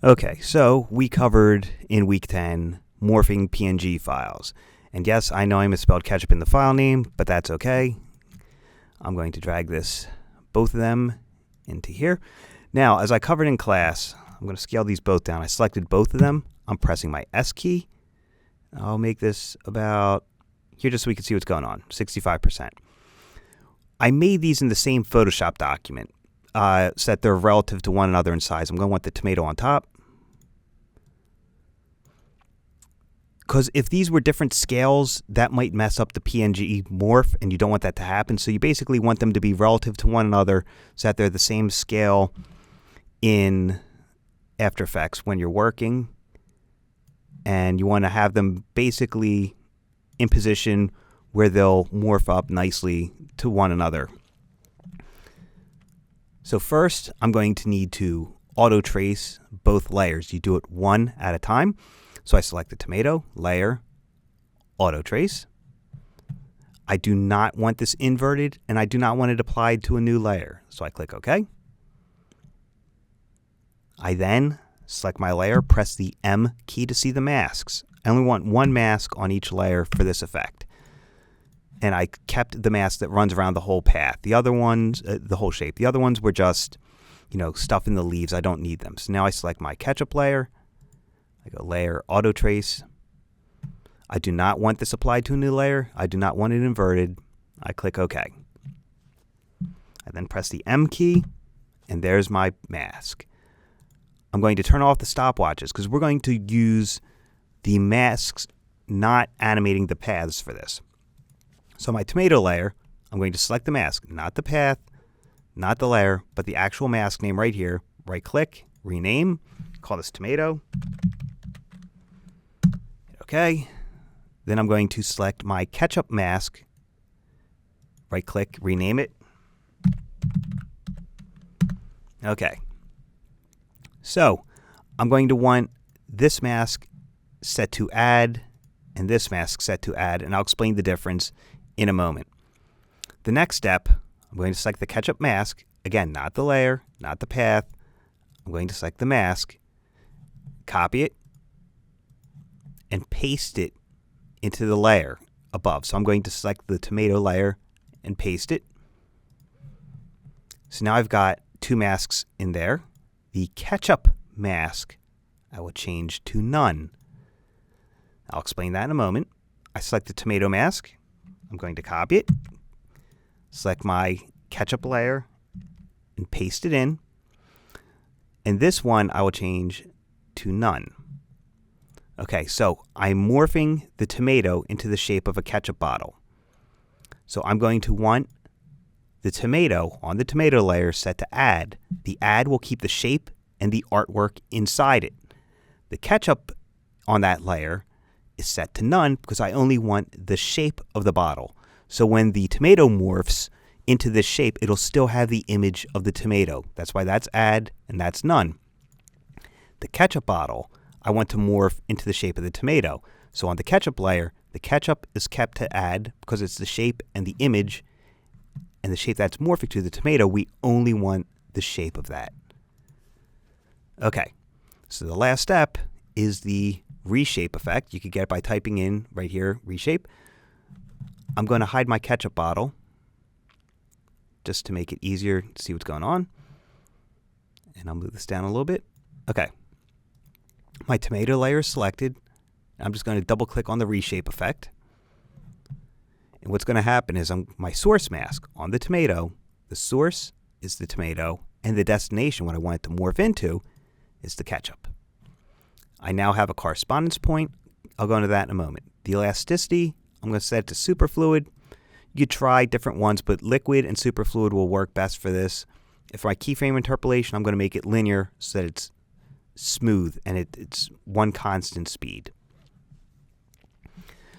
Okay, so we covered in week 10 morphing PNG files. And yes, I know I misspelled ketchup in the file name, but that's okay. I'm going to drag both of them into here. Now, as I covered in class, I'm going to scale these both down. I selected both of them. I'm pressing my S key. I'll make this about here just so we can see what's going on, 65%. I made these in the same Photoshop document so that they're relative to one another in size. I'm going to want the tomato on top. Because if these were different scales, that might mess up the PNG morph, and you don't want that to happen. So you basically want them to be relative to one another so that they're the same scale in After Effects when you're working. And you want to have them basically in position where they'll morph up nicely to one another. So first, I'm going to need to auto trace both layers. You do it one at a time. So I select the tomato, layer, auto trace. I do not want this inverted, and I do not want it applied to a new layer. So I click OK. I then select my layer, press the M key to see the masks. I only want one mask on each layer for this effect. And I kept the mask that runs around the whole path. The other ones, the whole shape. The other ones were just, stuff in the leaves. I don't need them. So now I select my ketchup layer. I go layer, auto trace. I do not want this applied to a new layer. I do not want it inverted. I click OK. I then press the M key, and there's my mask. I'm going to turn off the stopwatches because we're going to use the masks not animating the paths for this. So my tomato layer, I'm going to select the mask, not the path, not the layer, but the actual mask name right here. Right click, rename, call this tomato. Okay. Then I'm going to select my ketchup mask, right click, rename it. Okay. So I'm going to want this mask set to add and this mask set to add, and I'll explain the difference in a moment. The next step, I'm going to select the ketchup mask. Again, not the layer, not the path. I'm going to select the mask, copy it, and paste it into the layer above. So I'm going to select the tomato layer and paste it. So now I've got two masks in there. The ketchup mask I will change to none. I'll explain that in a moment. I select the tomato mask. I'm going to copy it, select my ketchup layer, and paste it in. And this one I will change to none. Okay, so I'm morphing the tomato into the shape of a ketchup bottle. So I'm going to want the tomato on the tomato layer set to add. The add will keep the shape and the artwork inside it. The ketchup on that layer is set to none because I only want the shape of the bottle. So when the tomato morphs into this shape, it'll still have the image of the tomato. That's why that's add and that's none. The ketchup bottle, I want to morph into the shape of the tomato. So on the ketchup layer, the ketchup is kept to add because it's the shape and the image, and the shape that's morphing to the tomato, we only want the shape of that. Okay, so the last step is the reshape effect. You could get it by typing in right here, reshape. I'm going to hide my ketchup bottle just to make it easier to see what's going on. And I'll move this down a little bit. Okay. My tomato layer is selected. I'm just going to double click on the reshape effect. And what's going to happen is my source mask on the tomato, the source is the tomato, and the destination, what I want it to morph into, is the ketchup. I now have a correspondence point. I'll go into that in a moment. The elasticity, I'm going to set it to superfluid. You could try different ones, but liquid and superfluid will work best for this. If my keyframe interpolation, I'm going to make it linear so that it's smooth and it's one constant speed.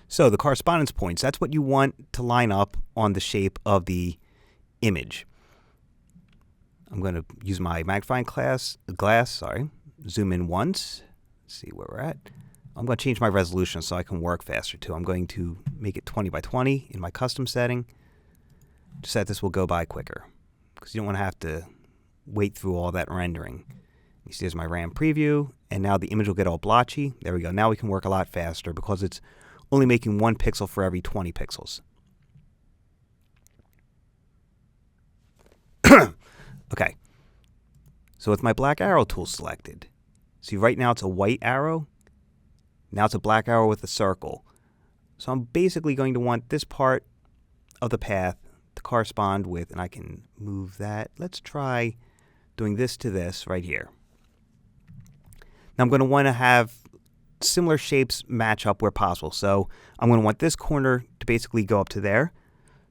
So the correspondence points, that's what you want to line up on the shape of the image. I'm going to use my magnifying glass, zoom in once, see where we're at. I'm going to change my resolution so I can work faster too. I'm going to make it 20 by 20 in my custom setting, so that this will go by quicker, because you don't want to have to wait through all that rendering. You see there's my RAM preview, and now the image will get all blotchy. There we go. Now we can work a lot faster because it's only making 1 pixel for every 20 pixels. Okay. So with my black arrow tool selected, see right now it's a white arrow. Now it's a black arrow with a circle. So I'm basically going to want this part of the path to correspond with, and I can move that. Let's try doing this to this right here. Now I'm going to want to have similar shapes match up where possible. So I'm going to want this corner to basically go up to there.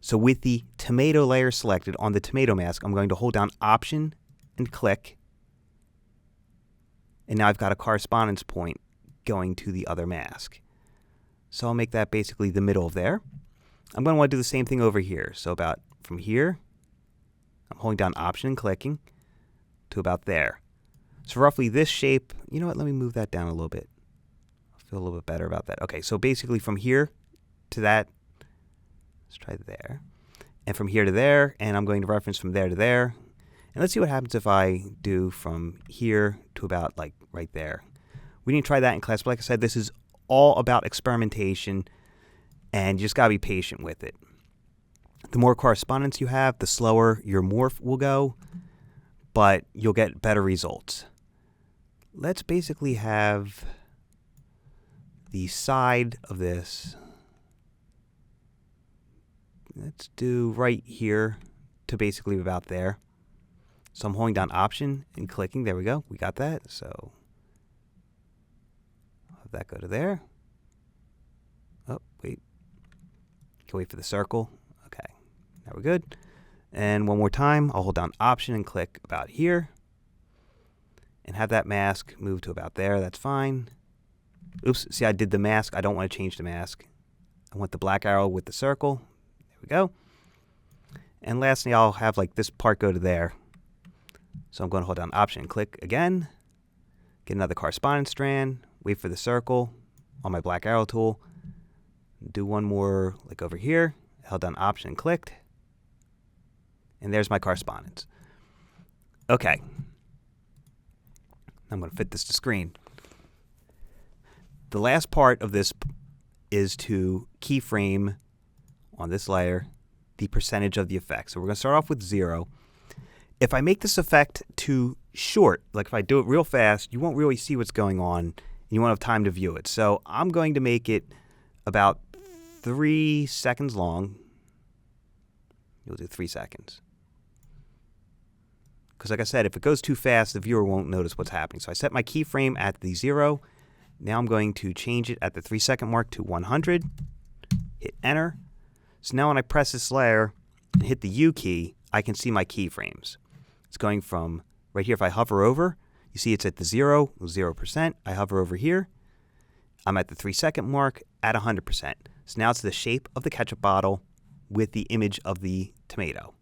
So with the tomato layer selected on the tomato mask, I'm going to hold down Option and click. And now I've got a correspondence point going to the other mask. So I'll make that basically the middle of there. I'm going to want to do the same thing over here. So about from here, I'm holding down Option and clicking to about there. So roughly this shape, you know what, let me move that down a little bit. I feel a little bit better about that. Okay, so basically from here to that, let's try there. And from here to there, and I'm going to reference from there to there. And let's see what happens if I do from here to about like right there. We didn't try that in class, but like I said, this is all about experimentation, and you just got to be patient with it. The more correspondence you have, the slower your morph will go, but you'll get better results. Let's basically have the side of this. Let's do right here to basically about there. So I'm holding down Option and clicking. There we go. We got that. So I'll have that go to there. Oh, wait. Can wait for the circle. Okay. Now we're good. And one more time, I'll hold down Option and click about here. And have that mask move to about there. That's fine. Oops. See, I did the mask. I don't want to change the mask. I want the black arrow with the circle. There we go. And lastly, I'll have like this part go to there. So I'm going to hold down Option and click again. Get another correspondence strand. Wait for the circle on my black arrow tool. Do one more like over here. Held down Option and clicked. And there's my correspondence. Okay. I'm going to fit this to screen. The last part of this is to keyframe on this layer the percentage of the effect. So we're going to start off with 0. If I make this effect too short, like if I do it real fast, you won't really see what's going on, and you won't have time to view it. So I'm going to make it about 3 seconds long. You'll do 3 seconds. Because like I said, if it goes too fast, the viewer won't notice what's happening. So I set my keyframe at the 0. Now I'm going to change it at the 3-second mark to 100. Hit Enter. So now when I press this layer and hit the U key, I can see my keyframes. It's going from right here. If I hover over, you see it's at the 0%. I hover over here. I'm at the 3-second mark at 100%. So now it's the shape of the ketchup bottle with the image of the tomato.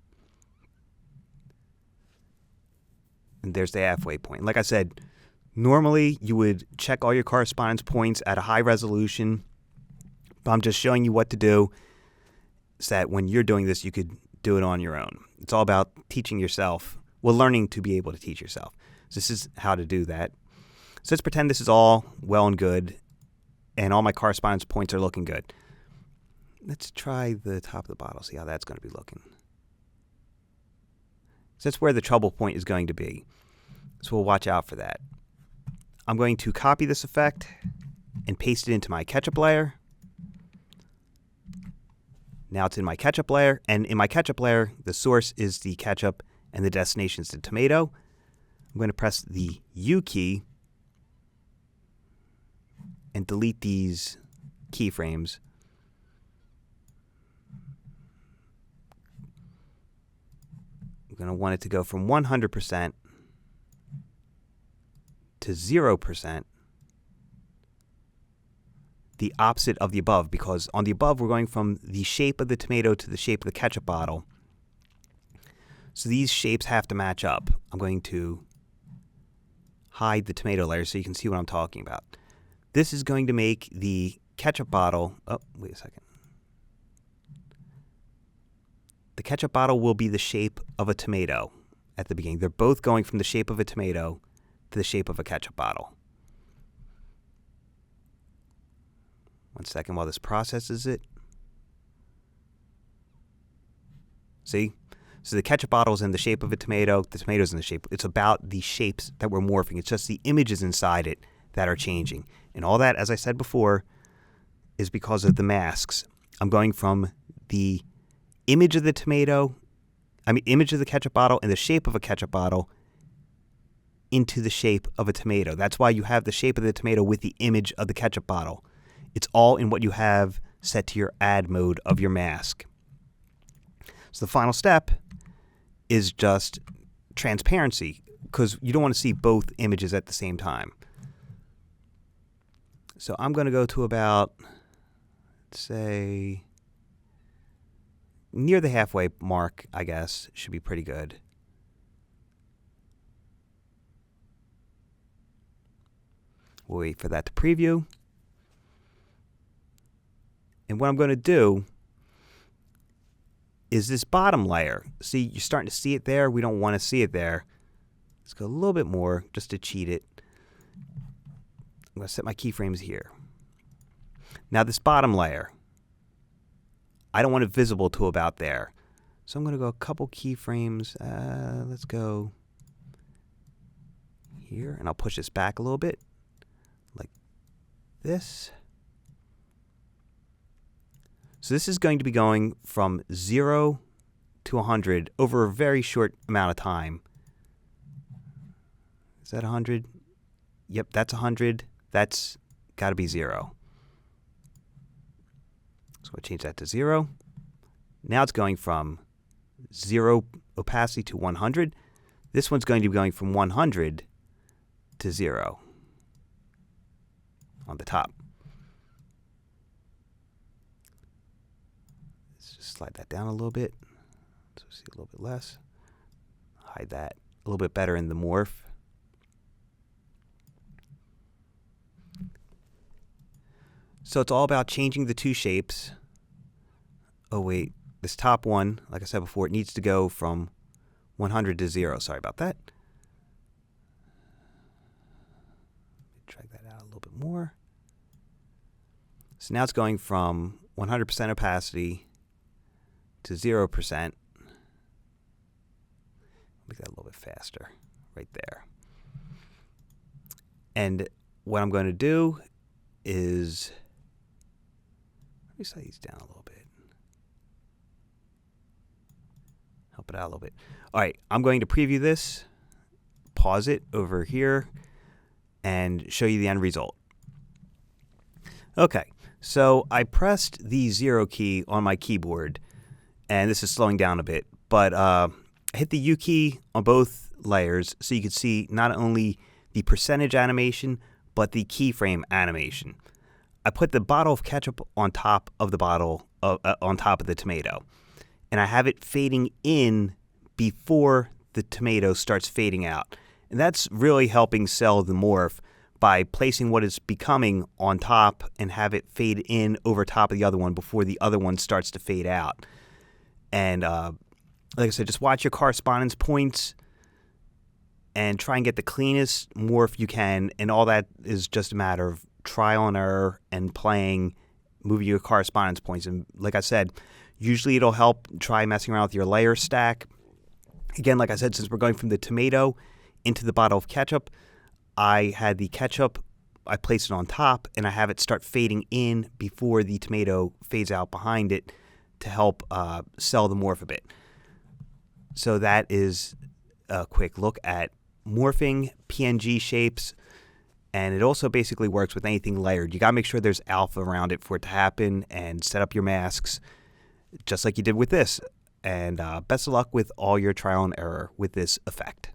And there's the halfway point. Like I said, normally you would check all your correspondence points at a high resolution, but I'm just showing you what to do so that when you're doing this, you could do it on your own. It's all about teaching yourself, well, learning to be able to teach yourself. So this is how to do that. So let's pretend this is all well and good, and all my correspondence points are looking good. Let's try the top of the bottle, see how that's going to be looking. So that's where the trouble point is going to be. So we'll watch out for that. I'm going to copy this effect and paste it into my ketchup layer. Now it's in my ketchup layer, and in my ketchup layer, the source is the ketchup and the destination is the tomato. I'm going to press the U key and delete these keyframes. I'm going to want it to go from 100% to 0%, the opposite of the above, because on the above we're going from the shape of the tomato to the shape of the ketchup bottle. So these shapes have to match up. I'm going to hide the tomato layer so you can see what I'm talking about. This is going to make the ketchup bottle, oh, wait a second. The ketchup bottle will be the shape of a tomato at the beginning. They're both going from the shape of a tomato. to the shape of a ketchup bottle. One second while this processes it. See? So the ketchup bottle is in the shape of a tomato. The tomato's in the shape. It's about the shapes that we're morphing. It's just the images inside it that are changing. And all that, as I said before, is because of the masks. I'm going from the image of the image of the ketchup bottle and the shape of a ketchup bottle into the shape of a tomato. That's why you have the shape of the tomato with the image of the ketchup bottle. It's all in what you have set to your add mode of your mask. So the final step is just transparency, because you don't want to see both images at the same time. So I'm going to go to about, let's say, near the halfway mark, I guess. Should be pretty good. We'll wait for that to preview. And what I'm going to do is this bottom layer. See, you're starting to see it there. We don't want to see it there. Let's go a little bit more just to cheat it. I'm going to set my keyframes here. Now this bottom layer, I don't want it visible to about there. So I'm going to go a couple keyframes. Let's go here, and I'll push this back a little bit like this. So this is going to be going from 0 to 100 over a very short amount of time. Is that 100? Yep, that's 100. That's got to be 0. So we'll change that to 0. Now it's going from 0 opacity to 100. This one's going to be going from 100 to 0 on the top. Slide that down a little bit, so see a little bit less. Hide that a little bit better in the morph. So it's all about changing the two shapes. Oh wait, this top one, like I said before, it needs to go from 100 to 0. Sorry about that. Drag that out a little bit more. So now it's going from 100% opacity to 0%. Make that a little bit faster right there. And what I'm going to do is, let me slide these down a little bit. Help it out a little bit. All right, I'm going to preview this, pause it over here, and show you the end result. Okay, so I pressed the 0 key on my keyboard, and this is slowing down a bit, but I hit the U key on both layers so you can see not only the percentage animation, but the keyframe animation. I put the bottle of ketchup on top of the bottle, on top of the tomato, and I have it fading in before the tomato starts fading out. And that's really helping sell the morph by placing what is becoming on top and have it fade in over top of the other one before the other one starts to fade out. And like I said, just watch your correspondence points and try and get the cleanest morph you can. And all that is just a matter of trial and error and playing, moving your correspondence points. And like I said, usually it'll help try messing around with your layer stack. Again, like I said, since we're going from the tomato into the bottle of ketchup, I had the ketchup, I placed it on top, and I have it start fading in before the tomato fades out behind it to help sell the morph a bit. So that is a quick look at morphing PNG shapes, and it also basically works with anything layered. You got to make sure there's alpha around it for it to happen, and set up your masks just like you did with this. And best of luck with all your trial and error with this effect.